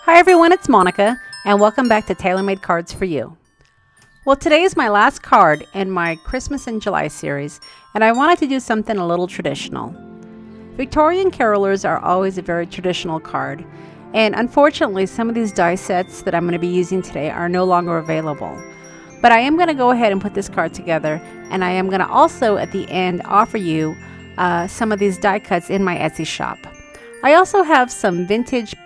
Hi everyone, it's Monica, and welcome back to Tailor-Made Cards for You. Well, today is my last card in my Christmas in July series, and I wanted to do something a little traditional. Victorian Carolers are always a very traditional card, and unfortunately some of these die sets that I'm going to be using today are no longer available. But I am going to go ahead and put this card together, and I am going to also at the end offer you some of these die cuts in my Etsy shop. I also have some vintage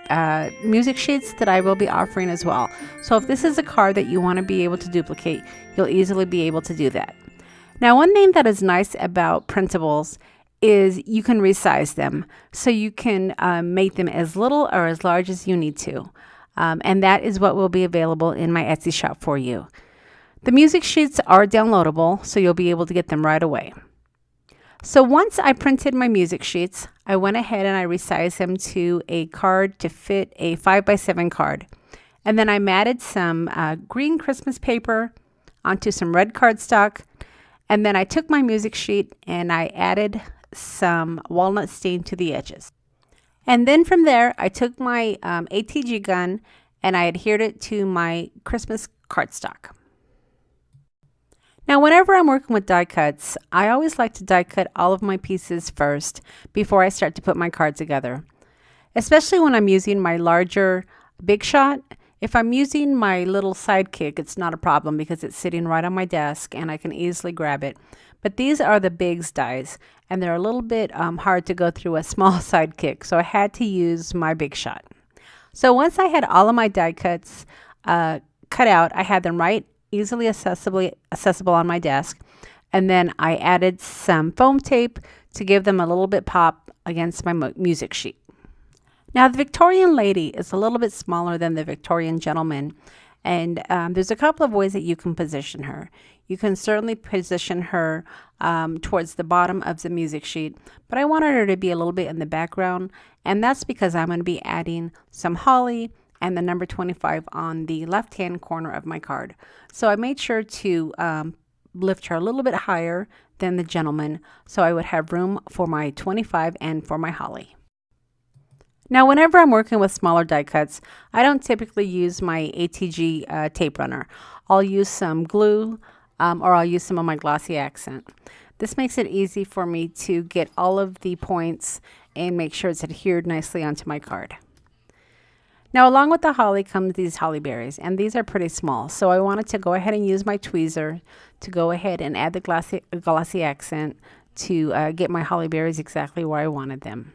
music sheets that I will be offering as well. So if this is a card that you want to be able to duplicate, you'll easily be able to do that. Now, one thing that is nice about printables is you can resize them. So you can make them as little or as large as you need to. And that is what will be available in my Etsy shop for you. The music sheets are downloadable, so you'll be able to get them right away. So once I printed my music sheets, I went ahead and I resized them to a card to fit a 5x7 card. And then I matted some green Christmas paper onto some red cardstock. And then I took my music sheet and I added some walnut stain to the edges. And then from there, I took my ATG gun and I adhered it to my Christmas cardstock. Now, whenever I'm working with die cuts, I always like to die cut all of my pieces first before I start to put my card together. Especially when I'm using my larger Big Shot. If I'm using my little Sidekick, it's not a problem because it's sitting right on my desk and I can easily grab it. But these are the Bigs dies, and they're a little bit hard to go through a small Sidekick, so I had to use my Big Shot. So once I had all of my die cuts cut out, I had them right easily accessible on my desk, and then I added some foam tape to give them a little bit pop against my music sheet. Now, the Victorian lady is a little bit smaller than the Victorian gentleman, and there's a couple of ways that you can position her. You can certainly position her towards the bottom of the music sheet, but I wanted her to be a little bit in the background, and that's because I'm going to be adding some holly and the number 25 on the left-hand corner of my card. So I made sure to lift her a little bit higher than the gentleman so I would have room for my 25 and for my holly. Now, whenever I'm working with smaller die cuts, I don't typically use my ATG tape runner. I'll use some glue or I'll use some of my glossy accent. This makes it easy for me to get all of the points and make sure it's adhered nicely onto my card. Now, along with the holly comes these holly berries, and these are pretty small. So I wanted to go ahead and use my tweezer to go ahead and add the glossy accent to get my holly berries exactly where I wanted them.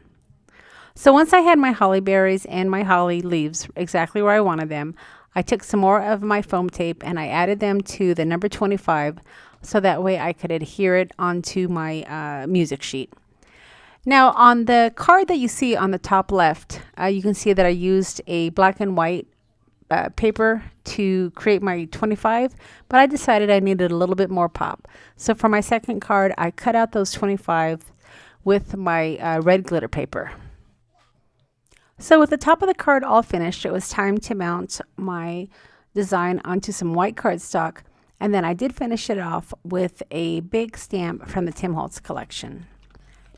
So once I had my holly berries and my holly leaves exactly where I wanted them, I took some more of my foam tape and I added them to the number 25 so that way I could adhere it onto my music sheet. Now, on the card that you see on the top left, you can see that I used a black and white paper to create my 25, but I decided I needed a little bit more pop. So for my second card, I cut out those 25 with my red glitter paper. So with the top of the card all finished, it was time to mount my design onto some white cardstock, and then I did finish it off with a big stamp from the Tim Holtz collection.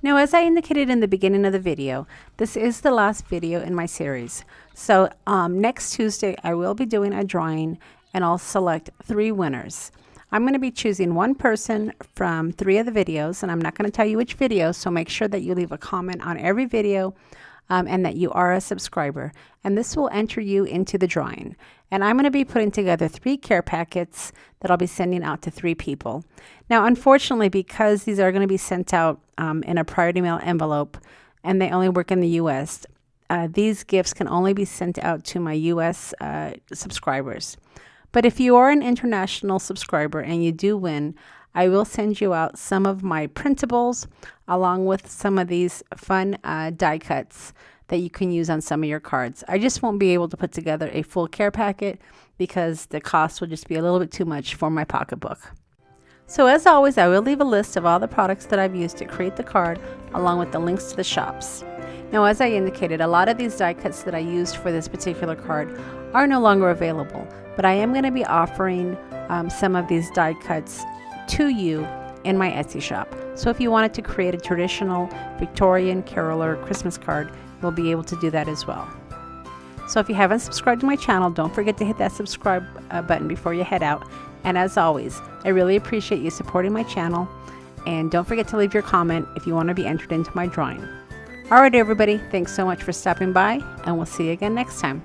Now, as I indicated in the beginning of the video, this is the last video in my series. So next Tuesday, I will be doing a drawing and I'll select 3 winners. I'm going to be choosing one person from 3 of the videos, and I'm not going to tell you which video, so make sure that you leave a comment on every video and that you are a subscriber. And this will enter you into the drawing. And I'm going to be putting together 3 care packets that I'll be sending out to 3 people. Now, unfortunately, because these are going to be sent out in a priority mail envelope and they only work in the U.S., these gifts can only be sent out to my U.S. subscribers. But if you are an international subscriber and you do win, I will send you out some of my printables along with some of these fun die cuts that you can use on some of your cards. I just won't be able to put together a full care packet because the cost will just be a little bit too much for my pocketbook. So as always, I will leave a list of all the products that I've used to create the card along with the links to the shops. Now, as I indicated, a lot of these die cuts that I used for this particular card are no longer available, but I am going to be offering some of these die cuts to you in my Etsy shop. So if you wanted to create a traditional Victorian Caroler Christmas card, you'll be able to do that as well. So if you haven't subscribed to my channel, don't forget to hit that subscribe button before you head out. And as always, I really appreciate you supporting my channel. And don't forget to leave your comment if you want to be entered into my drawing. Alright everybody, thanks so much for stopping by, and we'll see you again next time.